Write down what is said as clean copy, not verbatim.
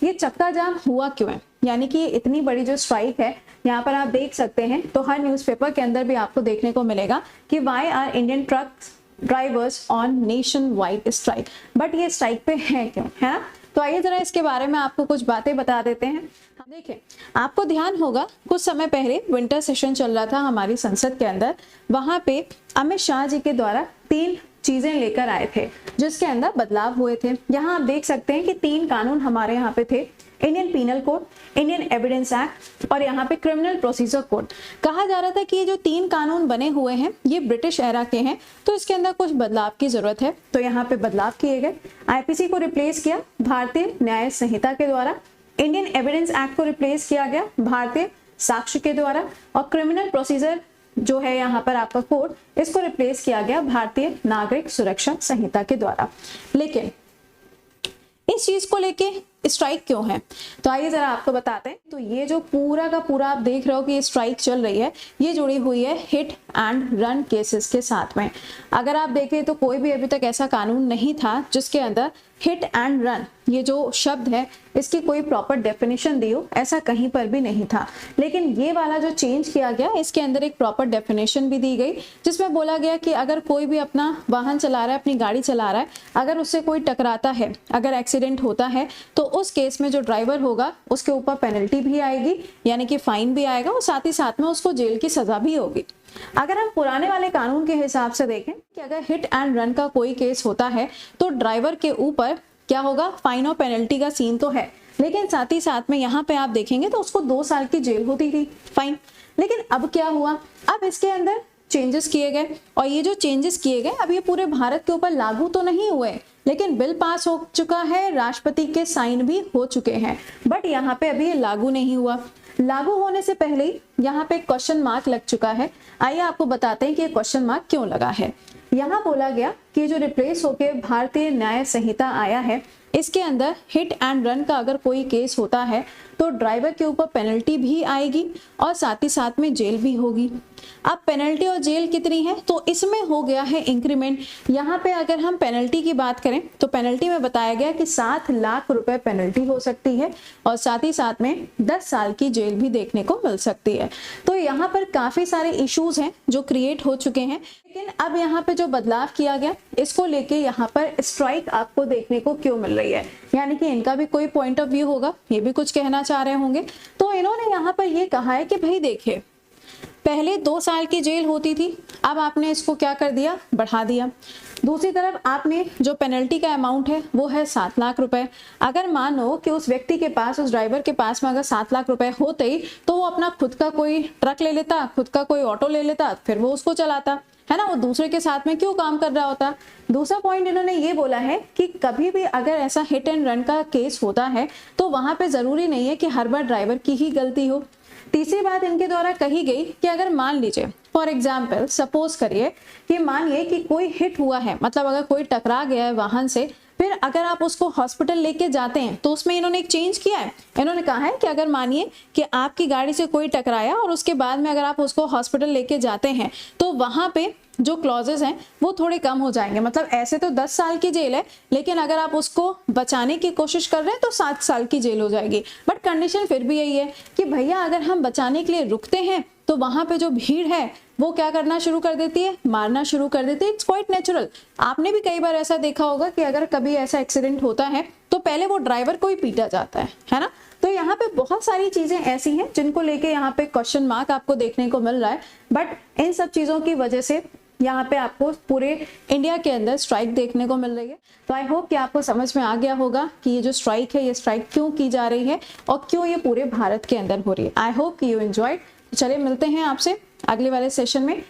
ये चक्का जाम हुआ क्यों है, यानी कि इतनी बड़ी जो स्ट्राइक है, यहाँ पर आप देख सकते हैं तो हर न्यूज़पेपर के अंदर भी आपको देखने को मिलेगा कि why are Indian truck drivers on nationwide strike. But ये स्ट्राइक पे है क्यों, है ना? तो आइए जरा इसके बारे में आपको कुछ बातें बता देते हैं। देखिए, आपको ध्यान होगा कुछ समय पहले विंटर सेशन चल रहा था हमारी संसद के अंदर, वहां पे अमित शाह जी के द्वारा 3 चीजें लेकर आए थे जिसके अंदर बदलाव हुए थे। यहाँ आप देख सकते हैं कि 3 कानून हमारे यहाँ पे थे, Indian penal code, Indian evidence act और यहाँ पे क्रिमिनल प्रोसीजर कोड। कहा जा रहा था कि ये जो 3 कानून बने हुए हैं ये ब्रिटिश एरा के हैं, तो इसके अंदर कुछ बदलाव की जरूरत है। तो यहाँ पे बदलाव किए गए, आईपीसी को रिप्लेस किया भारतीय न्याय संहिता के द्वारा, इंडियन एविडेंस एक्ट को रिप्लेस किया गया भारतीय साक्ष्य के द्वारा, और क्रिमिनल प्रोसीजर जो है यहाँ पर आपका कोड, इसको रिप्लेस किया गया भारतीय नागरिक सुरक्षा संहिता के द्वारा। लेकिन इस चीज को लेके स्ट्राइक क्यों है, तो आइए जरा आपको बताते हैं। तो ये जो पूरा का पूरा आप देख रहे हो कि स्ट्राइक चल रही है, ये जुड़ी हुई है हिट एंड रन केसेस के साथ में। अगर आप देखें तो कोई भी अभी तक ऐसा कानून नहीं था जिसके अंदर हिट एंड रन ये जो शब्द है इसकी कोई प्रॉपर डेफिनेशन दी हो, ऐसा कहीं पर भी नहीं था। लेकिन ये वाला जो चेंज किया गया, इसके अंदर एक प्रॉपर डेफिनेशन भी दी गई जिसमें बोला गया कि अगर कोई भी अपना वाहन चला रहा है, अपनी गाड़ी चला रहा है, अगर उससे कोई टकराता है, अगर एक्सीडेंट होता है, तो उस केस में जो ड्राइवर होगा उसके ऊपर पेनल्टी भी आएगी, यानी कि फाइन भी आएगा, और साथ ही साथ में उसको जेल की सजा भी होगी। अगर हम पुराने वाले कानून के हिसाब से देखें कि अगर हिट एंड रन का कोई केस होता है तो ड्राइवर के ऊपर क्या होगा, फाइन और पेनल्टी का सीन तो है, लेकिन साथ ही साथ में यहाँ पे आप देखेंगे तो उसको 2 साल की जेल होती थी, फाइन। लेकिन अब क्या हुआ, अब इसके अंदर चेंजेस किए गए, और ये जो चेंजेस किए गए अब ये पूरे भारत के ऊपर लागू तो नहीं हुए, लेकिन बिल पास हो चुका है, राष्ट्रपति के साइन भी हो चुके हैं, बट यहाँ पे अभी ये लागू नहीं हुआ। लागू होने से पहले ही यहाँ पे क्वेश्चन मार्क लग चुका है। आइए आपको बताते हैं कि ये क्वेश्चन मार्क क्यों लगा है। यहाँ बोला गया कि जो रिप्लेस होके भारतीय न्याय संहिता आया है, इसके अंदर हिट एंड रन का अगर कोई केस होता है तो ड्राइवर के ऊपर पेनल्टी भी आएगी और साथ ही साथ में जेल भी होगी। अब पेनल्टी और जेल कितनी है, तो इसमें हो गया है इंक्रीमेंट। यहाँ पे अगर हम पेनल्टी की बात करें तो पेनल्टी में बताया गया कि 7 लाख रुपए पेनल्टी हो सकती है, और साथ ही साथ में 10 साल की जेल भी देखने को मिल सकती है। तो यहाँ पर काफी सारे इश्यूज हैं जो क्रिएट हो चुके हैं। लेकिन अब यहाँ पे जो बदलाव किया गया, इसको लेके यहाँ पर स्ट्राइक आपको देखने को क्यों मिल रही है, यानी कि इनका भी कोई पॉइंट ऑफ व्यू होगा, ये भी कुछ कहना चाह रहे होंगे। तो इन्होंने यहाँ पर ये कहा है कि भाई देखिए, पहले 2 साल की जेल होती थी, अब आपने इसको क्या कर दिया, बढ़ा दिया। दूसरी तरफ आपने जो पेनल्टी का अमाउंट है वो है 7 लाख रुपए। अगर मानो कि उस व्यक्ति के पास, उस ड्राइवर के पास में अगर 7 लाख रुपए होते ही तो वो अपना खुद का कोई ट्रक ले लेता, खुद का कोई ऑटो ले लेता, फिर वो उसको चलाता, है ना, वो दूसरे के साथ में क्यों काम कर रहा होता। दूसरा पॉइंट इन्होंने ये बोला है कि कभी भी अगर ऐसा हिट एंड रन का केस होता है तो वहां पे जरूरी नहीं है कि हर बार ड्राइवर की ही गलती हो। तीसरी बात इनके द्वारा कही गई कि अगर मान लीजिए, फॉर एग्जाम्पल सपोज करिए कि मानिए कि कोई हिट हुआ है, मतलब अगर कोई टकरा गया है वाहन से, फिर अगर आप उसको हॉस्पिटल लेके जाते हैं तो उसमें इन्होंने एक चेंज किया है। इन्होंने कहा है कि अगर मानिए कि आपकी गाड़ी से कोई टकराया और उसके बाद में अगर आप उसको हॉस्पिटल लेके जाते हैं तो वहां पे जो क्लॉजेस हैं वो थोड़े कम हो जाएंगे। मतलब ऐसे तो 10 साल की जेल है, लेकिन अगर आप उसको बचाने की कोशिश कर रहे हैं तो 7 साल की जेल हो जाएगी। बट कंडीशन फिर भी यही है कि भैया अगर हम बचाने के लिए रुकते हैं तो वहां पे जो भीड़ है वो क्या करना शुरू कर देती है, मारना शुरू कर देती है। It's quite natural. आपने भी कई बार ऐसा देखा होगा कि अगर कभी ऐसा एक्सीडेंट होता है तो पहले वो ड्राइवर को ही पीटा जाता है ना। तो यहाँ पे बहुत सारी चीजें ऐसी हैं जिनको लेके यहाँ पे क्वेश्चन मार्क आपको देखने को मिल रहा है। बट इन सब चीजों की वजह से यहाँ पे आपको पूरे इंडिया के अंदर स्ट्राइक देखने को मिल रही है। तो आई होप कि आपको समझ में आ गया होगा कि ये जो स्ट्राइक है, ये स्ट्राइक क्यों की जा रही है और क्यों ये पूरे भारत के अंदर हो रही है। आई होप कि यू एंजॉयड। चलिए मिलते हैं आपसे अगले वाले सेशन में।